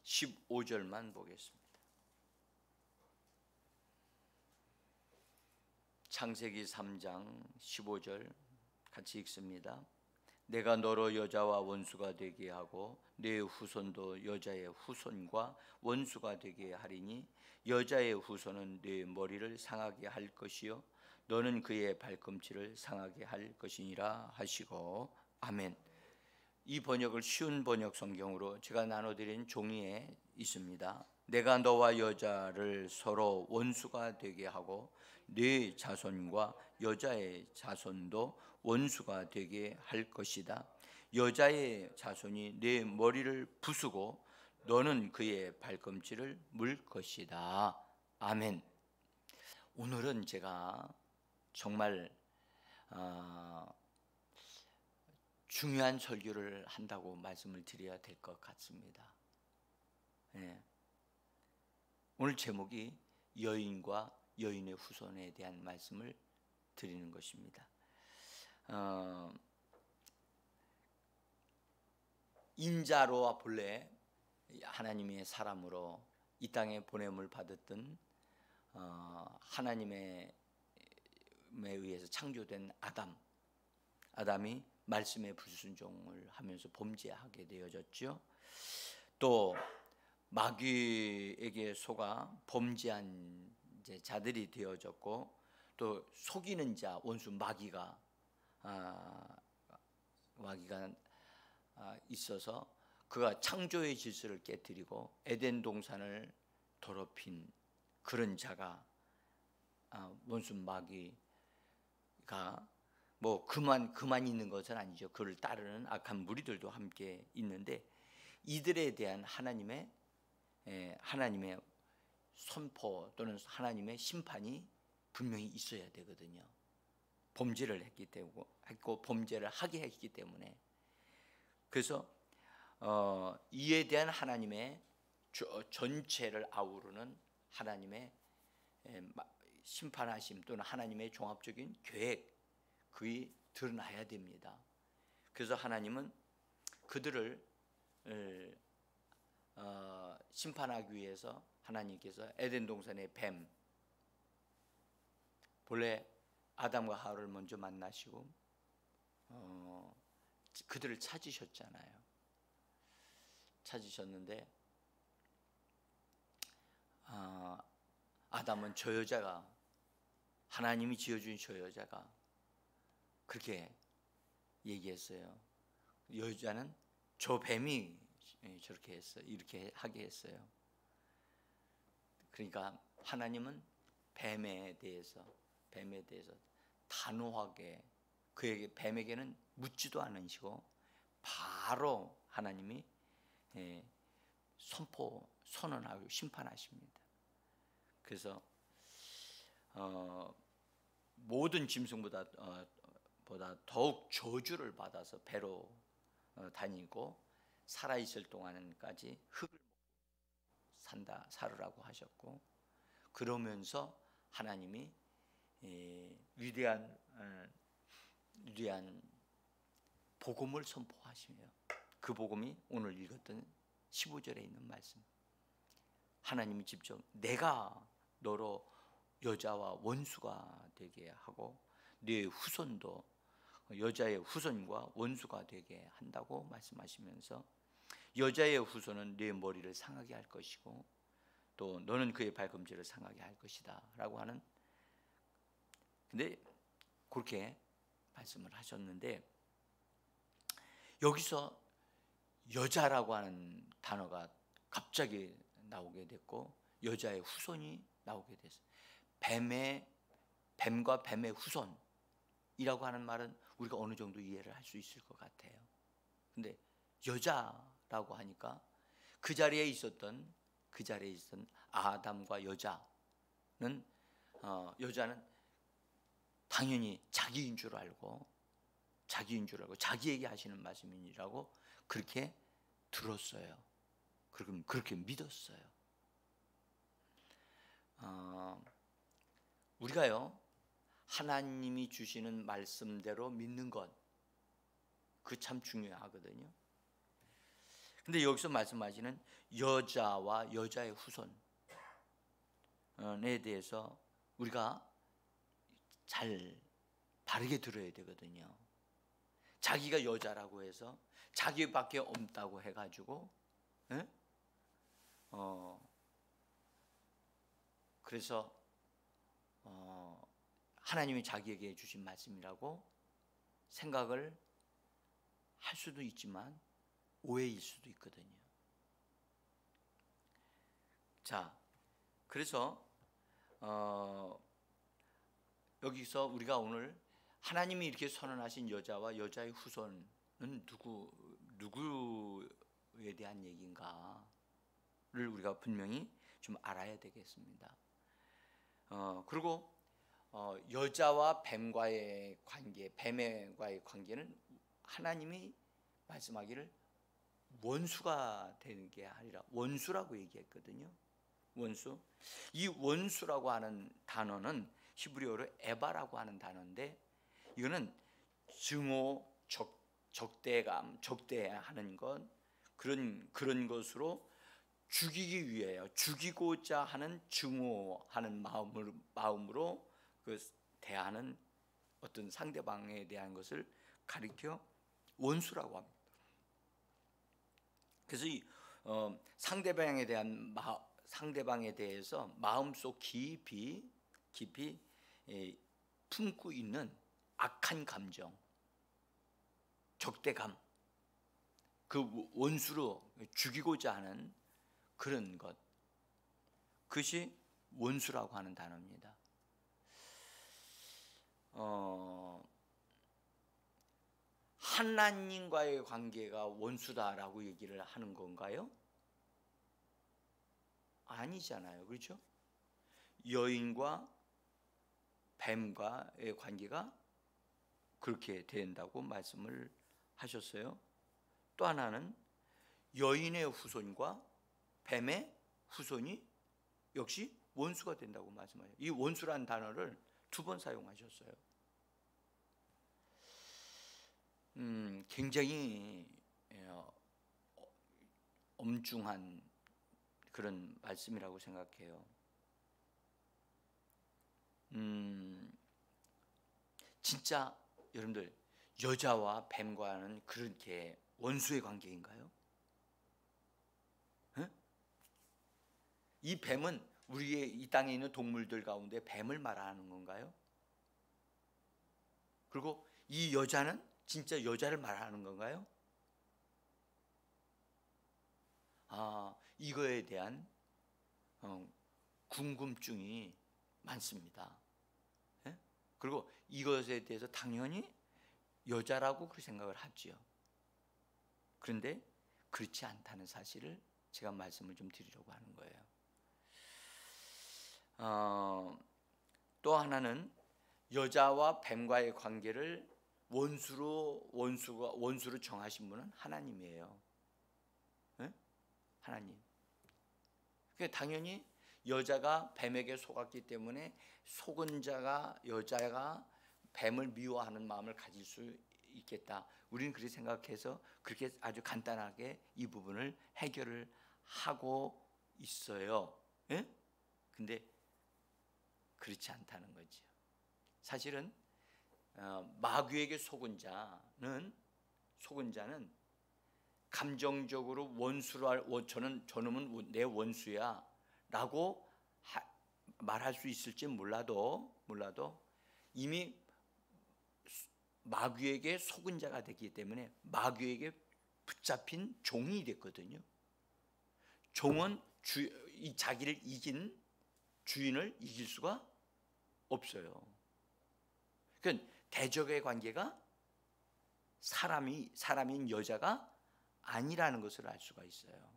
15절만 보겠습니다. 창세기 3장 15절 같이 읽습니다. 내가 너로 여자와 원수가 되게 하고 네 후손도 여자의 후손과 원수가 되게 하리니 여자의 후손은 네 머리를 상하게 할 것이요 너는 그의 발꿈치를 상하게 할 것이니라 하시고 아멘. 이 번역을 쉬운 번역 성경으로 제가 나눠드린 종이에 있습니다. 내가 너와 여자를 서로 원수가 되게 하고 네 자손과 여자의 자손도 원수가 되게 할 것이다. 여자의 자손이 네 머리를 부수고 너는 그의 발꿈치를 물 것이다. 아멘. 오늘은 제가 정말 중요한 설교를 한다고 말씀을 드려야 될 것 같습니다. 네. 오늘 제목이 여인과 여인의 후손에 대한 말씀을 드리는 것입니다. 인자로와 본래 하나님의 사람으로 이 땅에 보냄을 받았던 하나님에 의해서 창조된 아담이 말씀에 불순종을 하면서 범죄하게 되어졌죠. 또 마귀에게 속아 범죄한 자들이 되어졌고, 또 속이는 자 원수 마귀가 있어서 그가 창조의 질서를 깨뜨리고 에덴 동산을 더럽힌 그런 자가 원수 마귀가 뭐 그만 있는 것은 아니죠. 그를 따르는 악한 무리들도 함께 있는데, 이들에 대한 하나님의 선포 또는 하나님의 심판이 분명히 있어야 되거든요. 범죄를 했고 범죄를 하게 했기 때문에. 그래서 이에 대한 하나님의 전체를 아우르는 하나님의 심판하심 또는 하나님의 종합적인 계획, 그게 드러나야 됩니다. 그래서 하나님은 그들을 심판하기 위해서 하나님께서 에덴 동산의 뱀, 본래 아담과 하와를 먼저 만나시고 그들을 찾으셨잖아요. 찾으셨는데 아담은 저 여자가, 하나님이 지어준 저 여자가 그렇게 얘기했어요. 여자는 저 뱀이 저렇게 했어요. 이렇게 하게 했어요. 그러니까 하나님은 뱀에 대해서 단호하게 뱀에게는 묻지도 않으시고 바로 하나님이 선언하고 심판하십니다. 그래서 모든 짐승보다 더욱 저주를 받아서 배로 다니고 살아있을 동안까지 흙을 살으라고 하셨고, 그러면서 하나님이 위대한 복음을 선포하시며, 그 복음이 오늘 읽었던 15절에 있는 말씀. 하나님이 직접 내가 너로 여자와 원수가 되게 하고 네 후손도 여자의 후손과 원수가 되게 한다고 말씀하시면서, 여자의 후손은 네 머리를 상하게 할 것이고 또 너는 그의 발꿈치를 상하게 할 것이다 라고 하는, 근데 그렇게 말씀을 하셨는데, 여기서 여자라고 하는 단어가 갑자기 나오게 됐고 여자의 후손이 나오게 됐어요. 뱀과 뱀의 후손이라고 하는 말은 우리가 어느 정도 이해를 할 수 있을 것 같아요. 근데 여자라고 하니까 그 자리에 있었던 아담과 여자는 당연히 자기인 줄 알고 자기에게 하시는 말씀이라고 그렇게 들었어요. 그렇게 믿었어요. 우리가요, 하나님이 주시는 말씀대로 믿는 것, 그 참 중요하거든요. 근데 여기서 말씀하시는 여자와 여자의 후손에 대해서 우리가 잘 바르게 들어야 되거든요. 자기가 여자라고 해서 자기밖에 없다고 해가지고 그래서 하나님이 자기에게 주신 말씀이라고 생각을 할 수도 있지만 오해일 수도 있거든요. 자, 그래서 여기서 우리가 오늘 하나님이 이렇게 선언하신 여자와 여자의 후손은 누구에 대한 얘기인가를 우리가 분명히 좀 알아야 되겠습니다. 그리고 여자와 뱀과의 관계, 뱀과의 관계는 하나님이 말씀하기를 원수가 되는 게 아니라 원수라고 얘기했거든요. 원수. 이 원수라고 하는 단어는 히브리어로 에바라고 하는 단어인데 이거는 증오, 적대감, 적대하는 것 그런 것으로 죽이기 위하여 죽이고자 하는 증오하는 마음으로 그 대하는 어떤 상대방에 대한 것을 가리켜 원수라고 합니다. 그래서 이 상대방에 대해서 마음속 깊이 품고 있는 악한 감정, 적대감, 그 원수로 죽이고자 하는 그런 것, 그것이 원수라고 하는 단어입니다. 하나님과의 관계가 원수다라고 얘기를 하는 건가요? 아니잖아요. 그렇죠? 여인과 뱀과의 관계가 그렇게 된다고 말씀을 하셨어요. 또 하나는 여인의 후손과 뱀의 후손이 역시 원수가 된다고 말씀하셨어요. 이 원수라는 단어를 2번 사용하셨어요. 굉장히 엄중한 그런 말씀이라고 생각해요. 진짜 여러분들 여자와 뱀과는 그렇게 원수의 관계인가요? 이 뱀은 우리의 이 땅에 있는 동물들 가운데 뱀을 말하는 건가요? 그리고 이 여자는 진짜 여자를 말하는 건가요? 이거에 대한 궁금증이 많습니다. 그리고 이것에 대해서 당연히 여자라고 그렇게 생각을 하지요. 그런데 그렇지 않다는 사실을 제가 말씀을 좀 드리려고 하는 거예요. 또 하나는 여자와 뱀과의 관계를 원수로 정하신 분은 하나님이에요. 하나님. 그러니까 당연히 여자가 뱀에게 속았기 때문에 속은 자가 여자가 뱀을 미워하는 마음을 가질 수 있겠다. 우리는 그렇게 생각해서 그렇게 아주 간단하게 이 부분을 해결을 하고 있어요. 근데 그렇지 않다는 거죠. 사실은 마귀에게 속은 자는 감정적으로 저놈은 내 원수야 라고 말할 수 있을지 몰라도 이미 마귀에게 속은 자가 됐기 때문에 마귀에게 붙잡힌 종이 됐거든요. 종은 이 자기를 이긴 주인을 이길 수가 없어요. 그러니까 대적의 관계가 사람인 여자가 아니라는 것을 알 수가 있어요.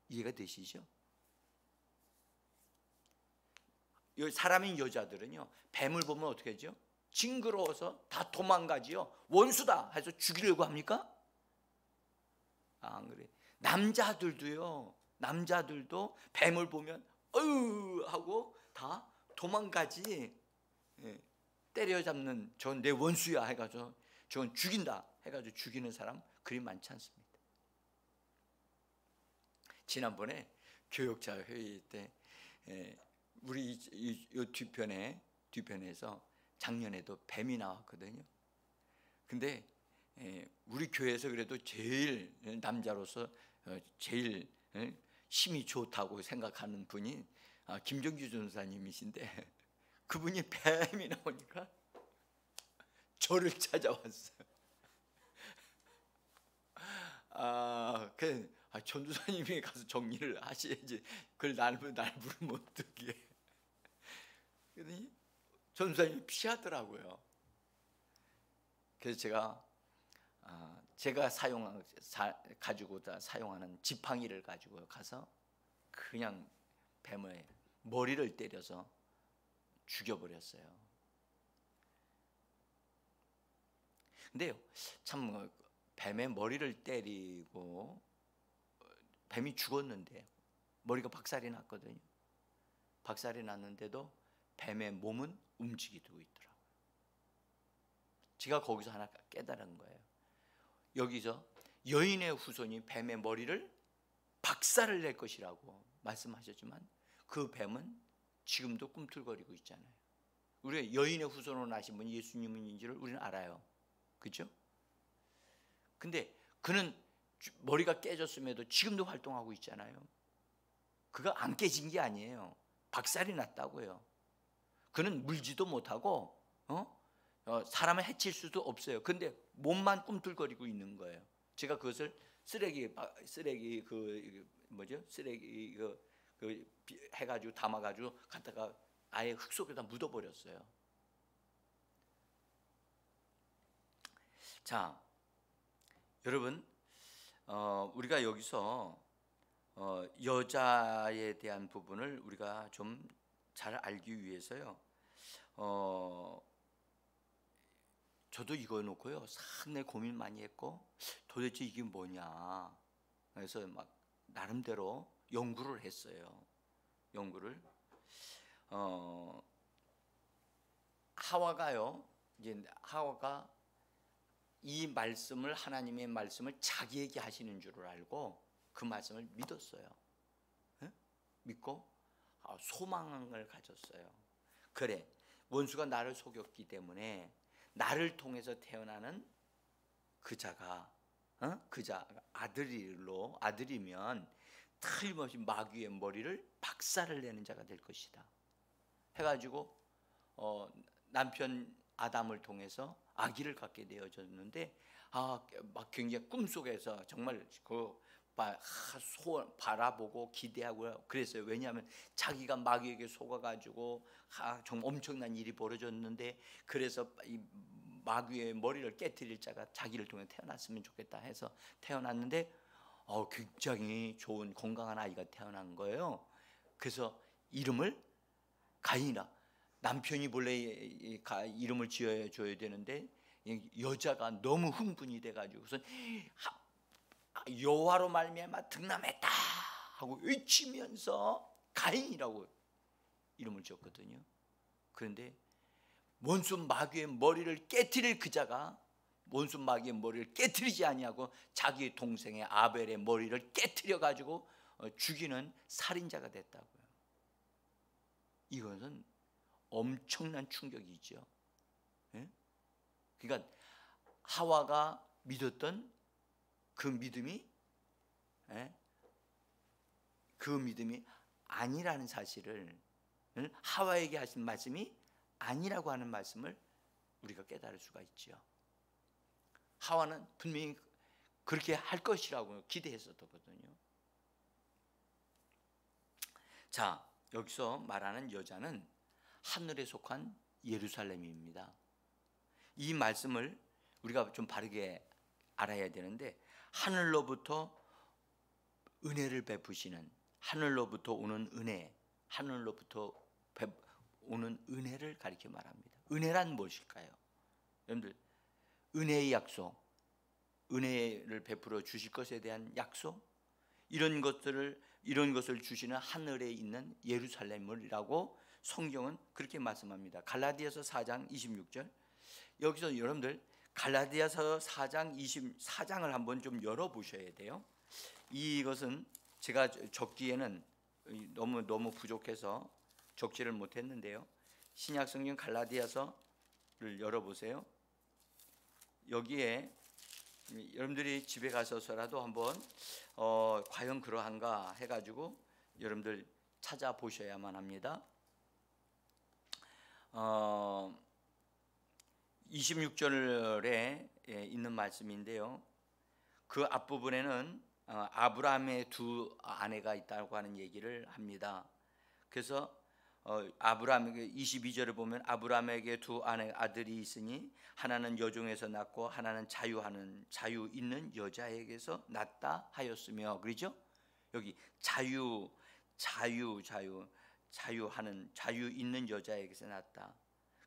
이해가 되시죠? 사람인 여자들은요, 뱀을 보면 어떻게 하죠? 징그러워서 다 도망가지요. 원수다 해서 죽이려고 합니까? 안 그래. 남자들도 뱀을 보면 어휴 하고 다 도망가지. 때려잡는 저건 내 원수야 해가지고 저건 죽인다 해가지고 죽이는 사람 그리 많지 않습니다. 지난번에 교역자 회의 때 우리 이 뒤편에서 작년에도 뱀이 나왔거든요. 근데 우리 교회에서 그래도 제일 남자로서 제일 힘이 좋다고 생각하는 분이 김정주 전사님이신데, 그분이 뱀이 나오니까 저를 찾아왔어요. 전도사님이 가서 정리를 하셔야지, 그걸 날 부르면 어떡해. 그러더니 전도사님이 피하더라고요. 그래서 제가 가지고 사용하는 지팡이를 가지고 가서 그냥 뱀의 머리를 때려서 죽여버렸어요. 근데요, 참 뱀의 머리를 때리고 뱀이 죽었는데 머리가 박살이 났거든요. 박살이 났는데도 뱀의 몸은 움직이고 있더라고요. 제가 거기서 하나 깨달은 거예요. 여기서 여인의 후손이 뱀의 머리를 박살을 낼 것이라고 말씀하셨지만, 그 뱀은 지금도 꿈틀거리고 있잖아요. 우리가 여인의 후손으로 나신 분이 예수님인지를 우리는 알아요. 그렇죠? 근데 그는 머리가 깨졌음에도 지금도 활동하고 있잖아요. 그가 안 깨진 게 아니에요. 박살이 났다고요. 그는 물지도 못하고 사람을 해칠 수도 없어요. 근데 몸만 꿈틀거리고 있는 거예요. 제가 그것을 쓰레기 해가지고 담아가지고 갖다가 아예 흙 속에다 묻어버렸어요. 자, 여러분, 우리가 여기서 여자에 대한 부분을 우리가 좀 잘 알기 위해서요, 저도 이거 놓고요 상당히 고민 많이 했고, 도대체 이게 뭐냐, 그래서 막 나름대로 연구를 했어요. 하와가 이 말씀을, 하나님의 말씀을 자기에게 하시는 줄을 알고 그 말씀을 믿었어요. 믿고 소망을 가졌어요. 그래, 원수가 나를 속였기 때문에 나를 통해서 태어나는 그자가 아들이면 틀림없이 마귀의 머리를 박살을 내는 자가 될 것이다 해가지고 남편 아담을 통해서 아기를 갖게 되어졌는데, 막 굉장히 꿈속에서 정말 바라보고 기대하고 그랬어요. 왜냐하면 자기가 마귀에게 속아가지고 정말 엄청난 일이 벌어졌는데, 그래서 이 마귀의 머리를 깨트릴 자가 자기를 통해 태어났으면 좋겠다 해서 태어났는데, 굉장히 좋은 건강한 아이가 태어난 거예요. 그래서 이름을 가인이라, 남편이 본래 이름을 지어줘야 되는데 여자가 너무 흥분이 돼가지고선 여호와로 말미암아 등남했다 하고 외치면서 가인이라고 이름을 지었거든요. 그런데 원수 마귀의 머리를 깨트릴 그자가 원수 마귀의 머리를 깨트리지 아니하고 자기 동생의 아벨의 머리를 깨트려 가지고 죽이는 살인자가 됐다고요. 이것은 엄청난 충격이죠. 그러니까 하와가 믿었던 그 믿음이 아니라는 사실을, 하와에게 하신 말씀이 아니라고 하는 말씀을 우리가 깨달을 수가 있죠. 하와는 분명히 그렇게 할 것이라고 기대했었거든요. 자, 여기서 말하는 여자는 하늘에 속한 예루살렘입니다. 이 말씀을 우리가 좀 바르게 알아야 되는데, 하늘로부터 은혜를 베푸시는, 하늘로부터 오는 은혜, 하늘로부터 오는 은혜를 가리켜 말합니다. 은혜란 무엇일까요? 여러분들, 은혜의 약속, 은혜를 베풀어 주실 것에 대한 약속, 이런 것을 주시는 하늘에 있는 예루살렘이라고 성경은 그렇게 말씀합니다. 갈라디아서 4장 26절. 여기서 여러분들 갈라디아서 4장 24장을 한번 좀 열어보셔야 돼요. 이것은 제가 적기에는 너무 부족해서 적지를 못했는데요. 신약 성경 갈라디아서를 열어보세요. 여기에 여러분들이 집에 가서서라도 한번 과연 그러한가 해가지고 여러분들 찾아보셔야만 합니다. 26절에 있는 말씀인데요. 그 앞부분에는 아브라함의 두 아내가 있다고 하는 얘기를 합니다. 그래서 아브라함에게 22절을 보면 아브라함에게 두 아들이 있으니 하나는 여종에서 낳고 하나는 자유 있는 여자에게서 낳다 하였으며, 그렇죠? 여기 자유 있는 여자에게서 낳다.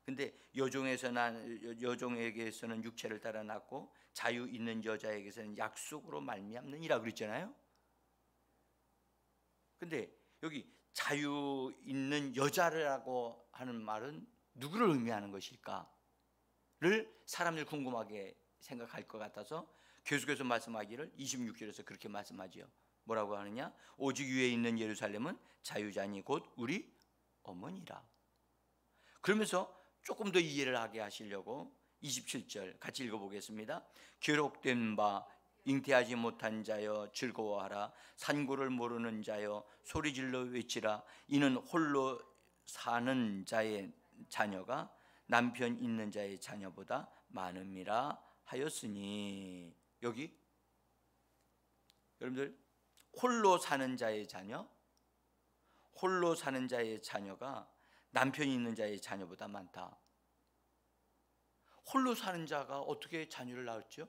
근데 여종에게서는 육체를 따라 낳고 자유 있는 여자에게서는 약속으로 말미암느니라 그랬잖아요. 근데 여기 자유 있는 여자라고 하는 말은 누구를 의미하는 것일까를 사람들 궁금하게 생각할 것 같아서 계속해서 말씀하기를 26절에서 그렇게 말씀하지요. 뭐라고 하느냐? 오직 위에 있는 예루살렘은 자유자니 곧 우리 어머니라. 그러면서 조금 더 이해를 하게 하시려고 27절 같이 읽어보겠습니다. 기록된 바 잉태하지 못한 자여 즐거워하라. 산고를 모르는 자여 소리질러 외치라. 이는 홀로 사는 자의 자녀가 남편 있는 자의 자녀보다 많음이라 하였으니. 여기 여러분들 홀로 사는 자의 자녀가 남편 있는 자의 자녀보다 많다. 홀로 사는 자가 어떻게 자녀를 낳았죠?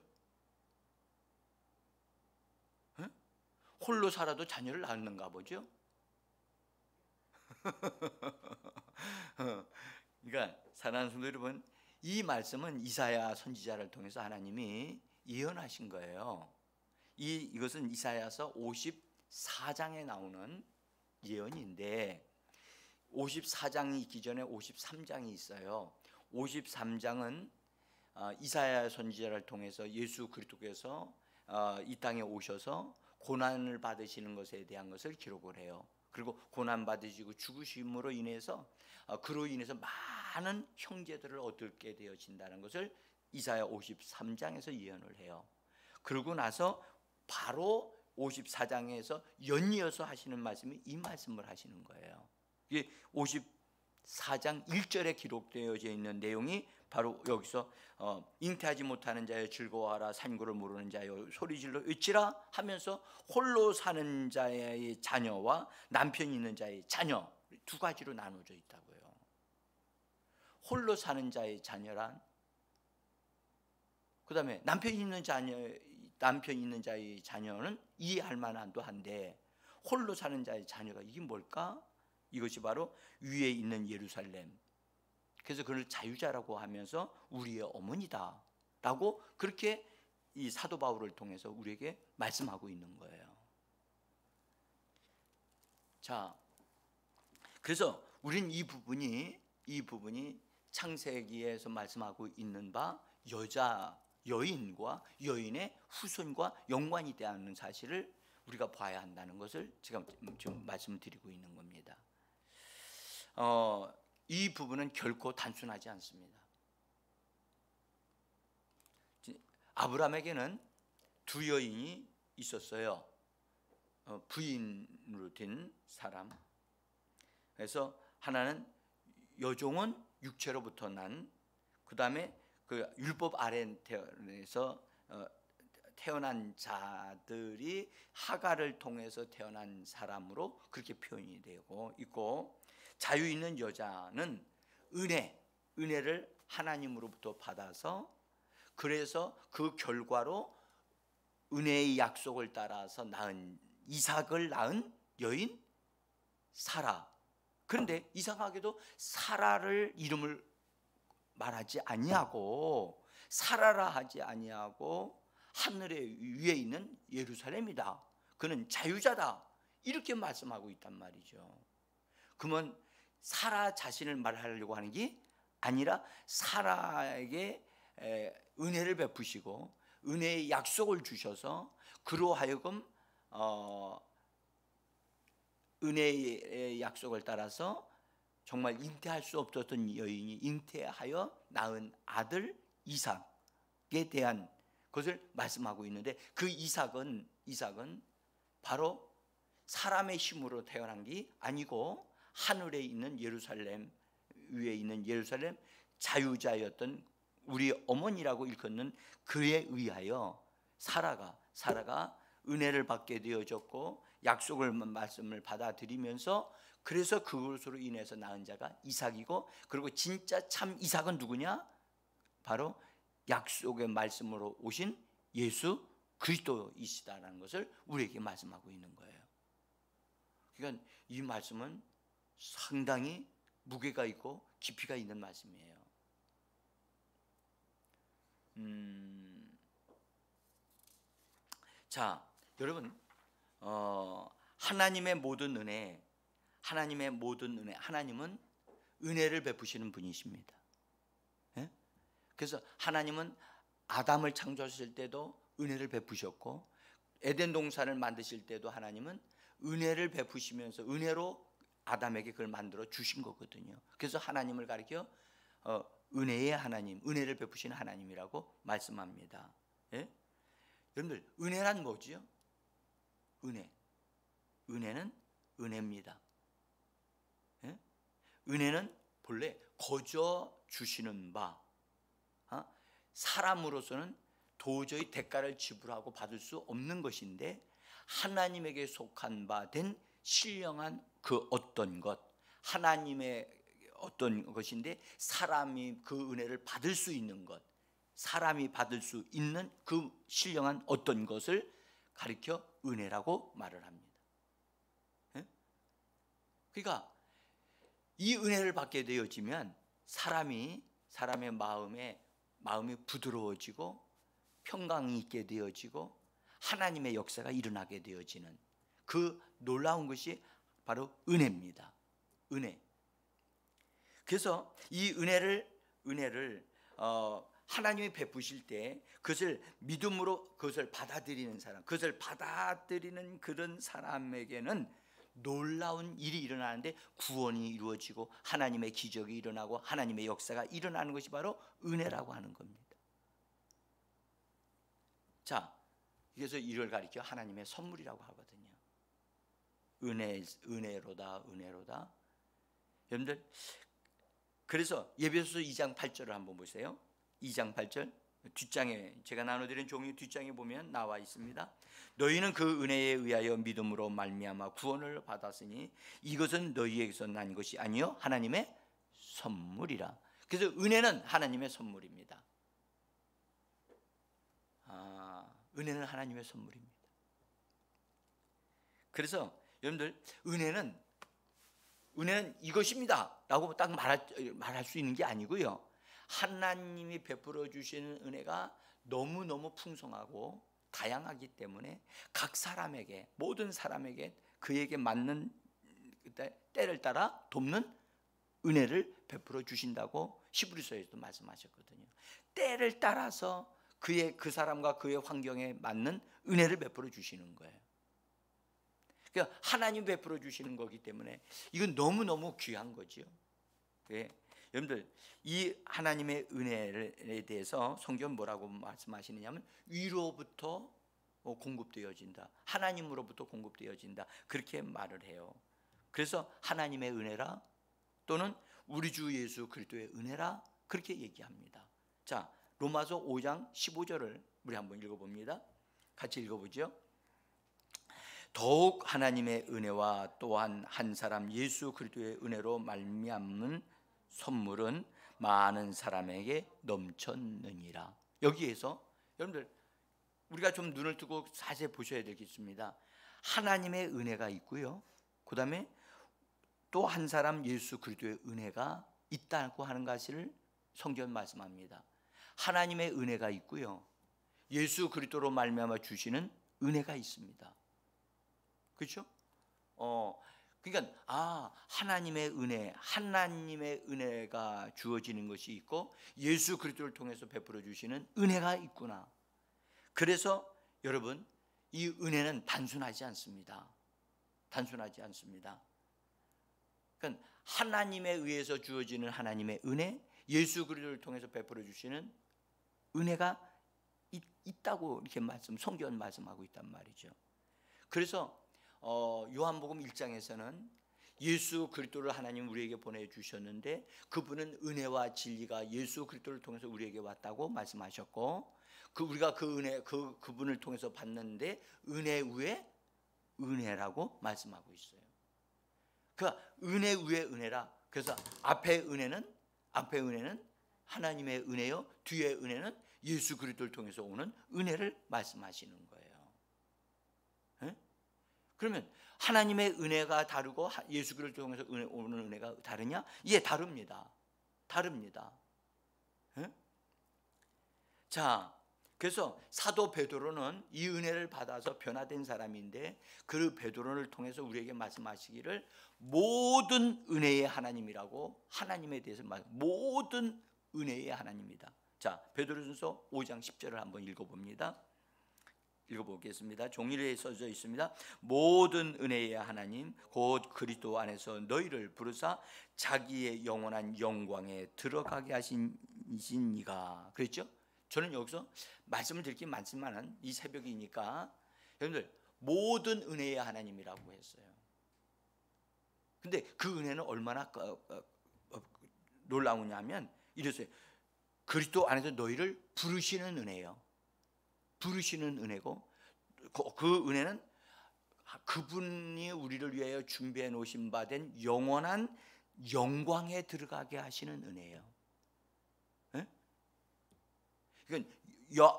홀로 살아도 자녀를 낳는가 보죠. 그러니까 사랑하는 성도 여러분, 이 말씀은 이사야 선지자를 통해서 하나님이 예언하신 거예요. 이것은 이사야서 54장에 나오는 예언인데 54장이 있기 전에 53장이 있어요. 53장은 이사야 선지자를 통해서 예수 그리스도께서 이 땅에 오셔서 고난을 받으시는 것에 대한 것을 기록을 해요. 그리고 고난 받으시고 죽으심으로 인해서 그로 인해서 많은 형제들을 얻게 되어진다는 것을 이사야 53장에서 예언을 해요. 그러고 나서 바로 54장에서 연이어서 하시는 말씀이 이 말씀을 하시는 거예요. 이게 54장 1절에 기록되어져 있는 내용이 바로 여기서 잉태하지 못하는 자여 즐거워하라. 산고를 모르는 자여 소리질러 외치라 하면서 홀로 사는 자의 자녀와 남편 있는 자의 자녀 두 가지로 나눠져 있다고요. 홀로 사는 자의 자녀란, 그 다음에 남편 있는 자의 자녀는 이해할 만한도 한데 홀로 사는 자의 자녀가 이게 뭘까? 이것이 바로 위에 있는 예루살렘. 그래서 그를 자유자라고 하면서 우리의 어머니다 라고 그렇게 이 사도 바울을 통해서 우리에게 말씀하고 있는 거예요. 자, 그래서 우리는 이 부분이 창세기에서 말씀하고 있는 바 여인과 여인의 후손과 연관이 있다는 사실을 우리가 봐야 한다는 것을 제가 지금 말씀드리고 있는 겁니다. 이 부분은 결코 단순하지 않습니다. 아브라함에게는 두 여인이 있었어요. 부인으로 된 사람. 그래서 하나는 여종은 육체로부터 난, 그 다음에 그 율법 아래에서 태어난 자들이 하갈을 통해서 태어난 사람으로 그렇게 표현이 되고 있고, 자유 있는 여자는 은혜를 하나님으로부터 받아서 그래서 그 결과로 은혜의 약속을 따라서 낳은 이삭을 낳은 여인 사라. 그런데 이상하게도 사라를 이름을 말하지 아니하고 사라라 하지 아니하고 하늘에 위에 있는 예루살렘이다. 그는 자유자다. 이렇게 말씀하고 있단 말이죠. 그러면 사라 자신을 말하려고 하는 게 아니라 사라에게 은혜를 베푸시고 은혜의 약속을 주셔서 그로 하여금 은혜의 약속을 따라서 정말 잉태할 수 없었던 여인이 잉태하여 낳은 아들 이삭에 대한 것을 말씀하고 있는데, 그 이삭은 바로 사람의 힘으로 태어난 게 아니고 하늘에 있는 예루살렘, 위에 있는 예루살렘 자유자였던 우리 어머니라고 일컫는 그에 의하여 사라가 은혜를 받게 되어졌고, 약속을 말씀을 받아들이면서, 그래서 그것으로 인해서 낳은 자가 이삭이고, 그리고 진짜 참 이삭은 누구냐? 바로 약속의 말씀으로 오신 예수 그리스도이시다라는 것을 우리에게 말씀하고 있는 거예요. 그러니까 이 말씀은 상당히 무게가 있고 깊이가 있는 말씀이에요. 자, 여러분, 하나님의 모든 은혜, 하나님은 은혜를 베푸시는 분이십니다. 예? 그래서 하나님은 아담을 창조하실 때도 은혜를 베푸셨고, 에덴 동산을 만드실 때도 하나님은 은혜를 베푸시면서 은혜로 아담에게 그걸 만들어 주신 거거든요. 그래서 하나님을 가리켜 은혜의 하나님, 은혜를 베푸시는 하나님이라고 말씀합니다. 예? 여러분들, 은혜란 뭐지요? 은혜는 은혜입니다. 예? 은혜는 본래 거저 주시는 바, 사람으로서는 도저히 대가를 지불하고 받을 수 없는 것인데, 하나님에게 속한 바 된 신령한 그 어떤 것, 하나님의 어떤 것인데 사람이 그 은혜를 받을 수 있는 것, 사람이 받을 수 있는 그 신령한 어떤 것을 가리켜 은혜라고 말을 합니다. 그러니까 이 은혜를 받게 되어지면 사람의 마음이 부드러워지고 평강이 있게 되어지고 하나님의 역사가 일어나게 되어지는 그 놀라운 것이 바로 은혜입니다. 은혜. 그래서 이 은혜를 하나님이 베푸실 때 그것을 믿음으로 그것을 받아들이는 사람, 그것을 받아들이는 그런 사람에게는 놀라운 일이 일어나는데, 구원이 이루어지고 하나님의 기적이 일어나고 하나님의 역사가 일어나는 것이 바로 은혜라고 하는 겁니다. 자, 그래서 이를 가리켜 하나님의 선물이라고 하거든요. 은혜로다. 여러분들, 그래서 에베소서 2장 8절을 한번 보세요. 2장 8절 뒷장에, 제가 나눠드린 종이 뒷장에 보면 나와 있습니다. 너희는 그 은혜에 의하여 믿음으로 말미암아 구원을 받았으니 이것은 너희에게서 난 것이 아니요 하나님의 선물이라. 그래서 은혜는 하나님의 선물입니다. 은혜는 하나님의 선물입니다. 그래서 여러분들, 은혜는 이것입니다 라고 딱 말할 수 있는 게 아니고요, 하나님이 베풀어 주시는 은혜가 너무너무 풍성하고 다양하기 때문에 각 사람에게, 모든 사람에게 그에게 맞는 때를 따라 돕는 은혜를 베풀어 주신다고 히브리서에도 말씀하셨거든요. 때를 따라서 그 사람과 그의 환경에 맞는 은혜를 베풀어 주시는 거예요. 그러니까 하나님 베풀어 주시는 거기 때문에 이건 너무너무 귀한 거죠. 예. 여러분들, 이 하나님의 은혜에 대해서 성경은 뭐라고 말씀하시느냐면 위로부터 공급되어진다, 하나님으로부터 공급되어진다, 그렇게 말을 해요. 그래서 하나님의 은혜라, 또는 우리 주 예수 그리스도의 은혜라, 그렇게 얘기합니다. 자, 로마서 5장 15절을 우리 한번 읽어봅니다. 같이 읽어보죠. 더욱 하나님의 은혜와 또한 한 사람 예수 그리스도의 은혜로 말미암는 선물은 많은 사람에게 넘쳤느니라. 여기에서 여러분들, 우리가 좀 눈을 뜨고 자세히 보셔야 되겠습니다. 하나님의 은혜가 있고요, 그 다음에 또 한 사람 예수 그리스도의 은혜가 있다고 하는 것을 성경은 말씀합니다. 하나님의 은혜가 있고요, 예수 그리스도로 말미암아 주시는 은혜가 있습니다. 그렇죠? 그러니까 하나님의 은혜가 주어지는 것이 있고 예수 그리스도를 통해서 베풀어 주시는 은혜가 있구나. 그래서 여러분, 이 은혜는 단순하지 않습니다. 단순하지 않습니다. 그러니까 하나님에 의해서 주어지는 하나님의 은혜, 예수 그리스도를 통해서 베풀어 주시는 은혜가 있다고 이렇게 성경은 말씀하고 있단 말이죠. 그래서 요한복음 1장에서는 예수 그리스도를 하나님 우리에게 보내주셨는데 그분은 은혜와 진리가 예수 그리스도를 통해서 우리에게 왔다고 말씀하셨고, 우리가 그 은혜 그분을 통해서 받는데 은혜 위에 은혜라고 말씀하고 있어요. 그 은혜 위에 은혜라. 그래서 앞에 은혜는 하나님의 은혜요, 뒤에 은혜는 예수 그리스도를 통해서 오는 은혜를 말씀하시는 거예요. 네? 그러면 하나님의 은혜가 다르고 예수 그리스도를 통해서 오는 은혜가 다르냐? 예, 다릅니다. 네? 자, 그래서 사도 베드로는 이 은혜를 받아서 변화된 사람인데 그 베드로를 통해서 우리에게 말씀하시기를 모든 은혜의 하나님이라고, 하나님에 대해서 모든 은혜의 하나님이다. 자, 베드로전서 5장 10절을 한번 읽어보겠습니다. 종이에 써져 있습니다. 모든 은혜의 하나님 곧 그리스도 안에서 너희를 부르사 자기의 영원한 영광에 들어가게 하신 이가. 그랬죠? 저는 여기서 말씀을 드릴 게 많지만 이 새벽이니까 여러분들 모든 은혜의 하나님이라고 했어요. 근데 그 은혜는 얼마나 놀라우냐면 이랬어요. 그리스도 안에서 너희를 부르시는 은혜예요. 부르시는 은혜고, 그 은혜는 그분이 우리를 위하여 준비해 놓으신 바 된 영원한 영광에 들어가게 하시는 은혜예요. 네? 그러니까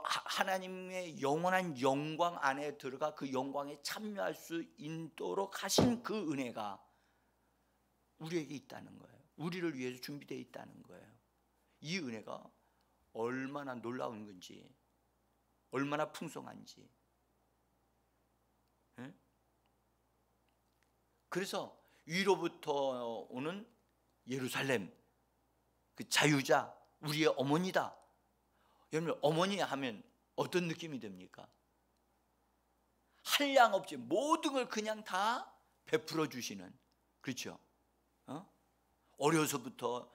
하나님의 영원한 영광 안에 들어가 그 영광에 참여할 수 있도록 하신 그 은혜가 우리에게 있다는 거예요. 우리를 위해서 준비되어 있다는 거예요. 이 은혜가 얼마나 놀라운 건지, 얼마나 풍성한지. 네? 그래서 위로부터 오는 예루살렘, 그 자유자, 우리의 어머니다. 여러분, 어머니 하면 어떤 느낌이 듭니까? 한량 없이 모든 걸 그냥 다 베풀어 주시는, 그렇죠? 어려서부터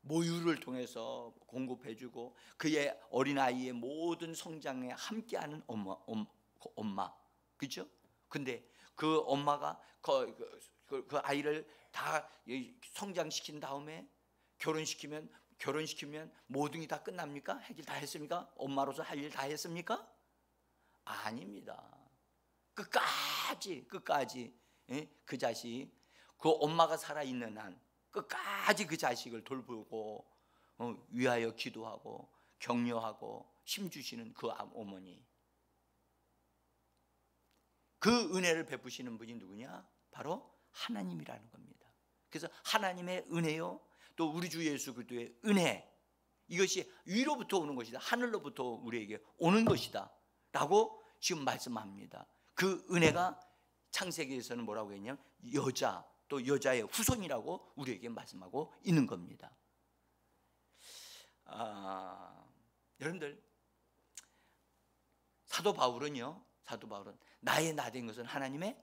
모유를 통해서 공급해주고 그의 어린아이의 모든 성장에 함께하는 엄마, 그렇죠? 근데 그 엄마가 그 아이를 다 성장시킨 다음에 결혼시키면 모든 게 다 끝납니까? 할 일 다 했습니까? 엄마로서 할 일 다 했습니까? 아닙니다. 끝까지 그 자식, 그 엄마가 살아있는 한 끝까지 그 자식을 돌보고 위하여 기도하고 격려하고 힘주시는 그 어머니, 그 은혜를 베푸시는 분이 누구냐? 바로 하나님이라는 겁니다. 그래서 하나님의 은혜요, 또 우리 주 예수 그리스도의 은혜, 이것이 위로부터 오는 것이다, 하늘로부터 우리에게 오는 것이다 라고 지금 말씀합니다. 그 은혜가 창세기에서는 뭐라고 했냐면 여자, 또 여자의 후손이라고 우리에게 말씀하고 있는 겁니다. 여러분들, 사도 바울은 나의 나 된 것은 하나님의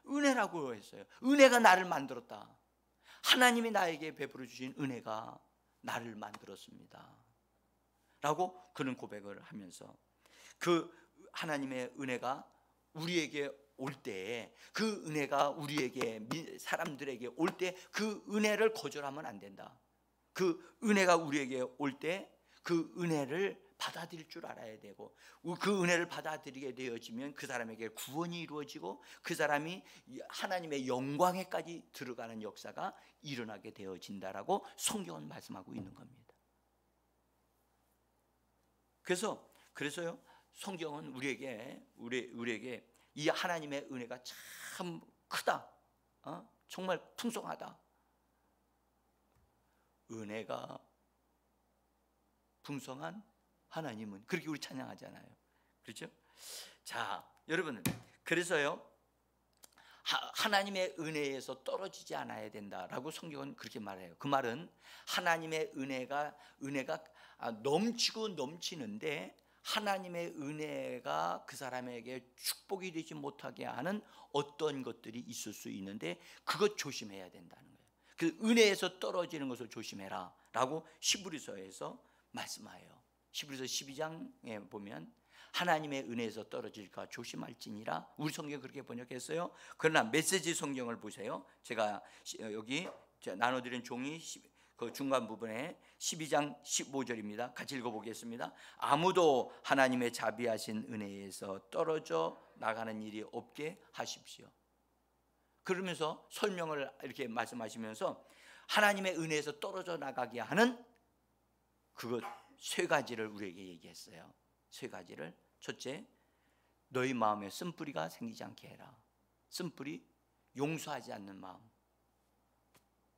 은혜라고 했어요. 은혜가 나를 만들었다. 하나님이 나에게 베풀어 주신 은혜가 나를 만들었습니다 라고 그런 고백을 하면서, 그 하나님의 은혜가 우리에게 올 때, 그 은혜가 우리에게, 사람들에게 올 때 그 은혜를 거절하면 안 된다. 그 은혜가 우리에게 올 때 그 은혜를 받아들일 줄 알아야 되고, 그 은혜를 받아들이게 되어지면 그 사람에게 구원이 이루어지고 그 사람이 하나님의 영광에까지 들어가는 역사가 일어나게 되어진다라고 성경은 말씀하고 있는 겁니다. 그래서요, 성경은 우리에게 이 하나님의 은혜가 참 크다, 정말 풍성하다. 은혜가 풍성한 하나님은, 그렇게 우리 찬양하잖아요, 그렇죠? 자, 여러분, 그래서요, 하나님의 은혜에서 떨어지지 않아야 된다라고 성경은 그렇게 말해요. 그 말은 하나님의 은혜가 넘치고 넘치는데 하나님의 은혜가 그 사람에게 축복이 되지 못하게 하는 어떤 것들이 있을 수 있는데 그것 조심해야 된다는 거예요. 그 은혜에서 떨어지는 것을 조심해라 라고 히브리서에서 말씀하여요. 히브리서 12장에 보면 하나님의 은혜에서 떨어질까 조심할지니라. 우리 성경 그렇게 번역했어요. 그러나 메시지 성경을 보세요. 제가 여기 나눠드린 종이 그 중간 부분에 12장 15절입니다. 같이 읽어보겠습니다. 아무도 하나님의 자비하신 은혜에서 떨어져 나가는 일이 없게 하십시오. 그러면서 설명을 이렇게 말씀하시면서 하나님의 은혜에서 떨어져 나가게 하는 그것 세 가지를 우리에게 얘기했어요. 세 가지를. 첫째, 너희 마음에 쓴뿌리가 생기지 않게 해라. 쓴뿌리, 용서하지 않는 마음.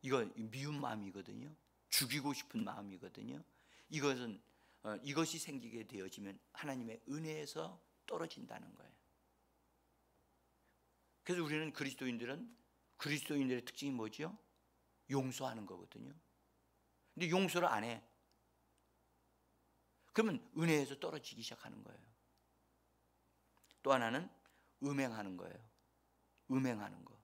이건 미운 마음이거든요. 죽이고 싶은 마음이거든요. 이것이 생기게 되어지면 하나님의 은혜에서 떨어진다는 거예요. 그래서 우리는 그리스도인들의 특징이 뭐죠? 용서하는 거거든요. 근데 용서를 안 해. 그러면 은혜에서 떨어지기 시작하는 거예요. 또 하나는 음행하는 거예요. 음행하는 거.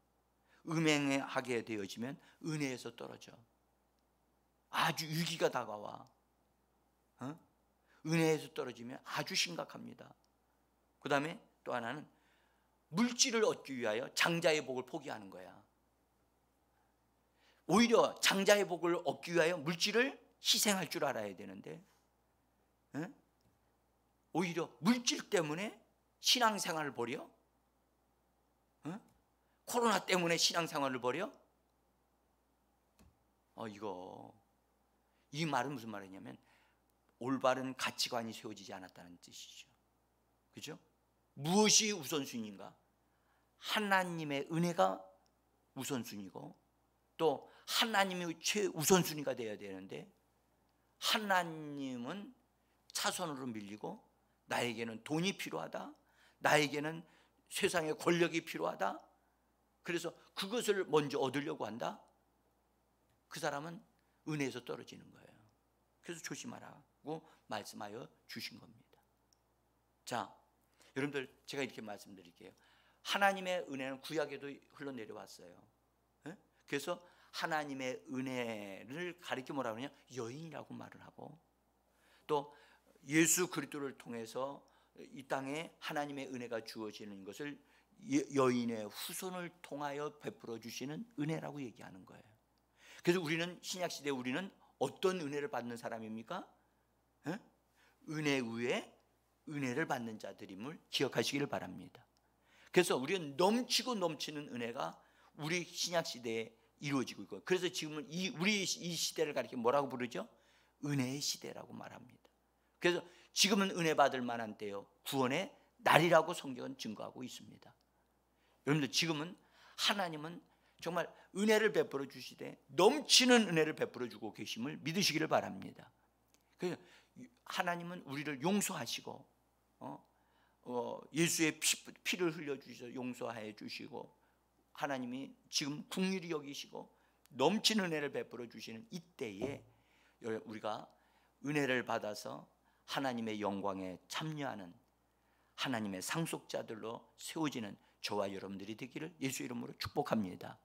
음행하게 되어지면 은혜에서 떨어져. 아주 위기가 다가와. 은혜에서 떨어지면 아주 심각합니다. 그 다음에 또 하나는 물질을 얻기 위하여 장자의 복을 포기하는 거야. 오히려 장자의 복을 얻기 위하여 물질을 희생할 줄 알아야 되는데 오히려 물질 때문에 신앙생활을 버려? 코로나 때문에 신앙생활을 버려? 이 말은 무슨 말이냐면 올바른 가치관이 세워지지 않았다는 뜻이죠. 그죠? 무엇이 우선순위인가? 하나님의 은혜가 우선순위고 또 하나님이 최우선순위가 되어야 되는데 하나님은 차선으로 밀리고 나에게는 돈이 필요하다. 나에게는 세상의 권력이 필요하다. 그래서 그것을 먼저 얻으려고 한다. 그 사람은 은혜에서 떨어지는 거예요. 그래서 조심하라고 말씀하여 주신 겁니다. 자, 여러분들 제가 이렇게 말씀드릴게요. 하나님의 은혜는 구약에도 흘러내려왔어요. 그래서 하나님의 은혜를 가리켜 뭐라고 하냐? 여인이라고 말을 하고 또 예수 그리스도를 통해서 이 땅에 하나님의 은혜가 주어지는 것을 여인의 후손을 통하여 베풀어 주시는 은혜라고 얘기하는 거예요. 그래서 우리는 신약시대에 우리는 어떤 은혜를 받는 사람입니까? 은혜 위에 은혜를 받는 자들임을 기억하시기를 바랍니다. 그래서 우리는 넘치고 넘치는 은혜가 우리 신약시대에 이루어지고 있고 그래서 지금은 우리 이 시대를 가리켜 뭐라고 부르죠? 은혜의 시대라고 말합니다. 그래서 지금은 은혜 받을 만한 때요 구원의 날이라고 성경은 증거하고 있습니다. 여러분들 지금은 하나님은 정말 은혜를 베풀어 주시되 넘치는 은혜를 베풀어 주고 계심을 믿으시기를 바랍니다. 그래서 하나님은 우리를 용서하시고 예수의 피를 흘려주셔서 용서해 주시고 하나님이 지금 긍휼히 여기시고 넘치는 은혜를 베풀어 주시는 이때에 우리가 은혜를 받아서 하나님의 영광에 참여하는 하나님의 상속자들로 세워지는 저와 여러분들이 되기를 예수 이름으로 축복합니다.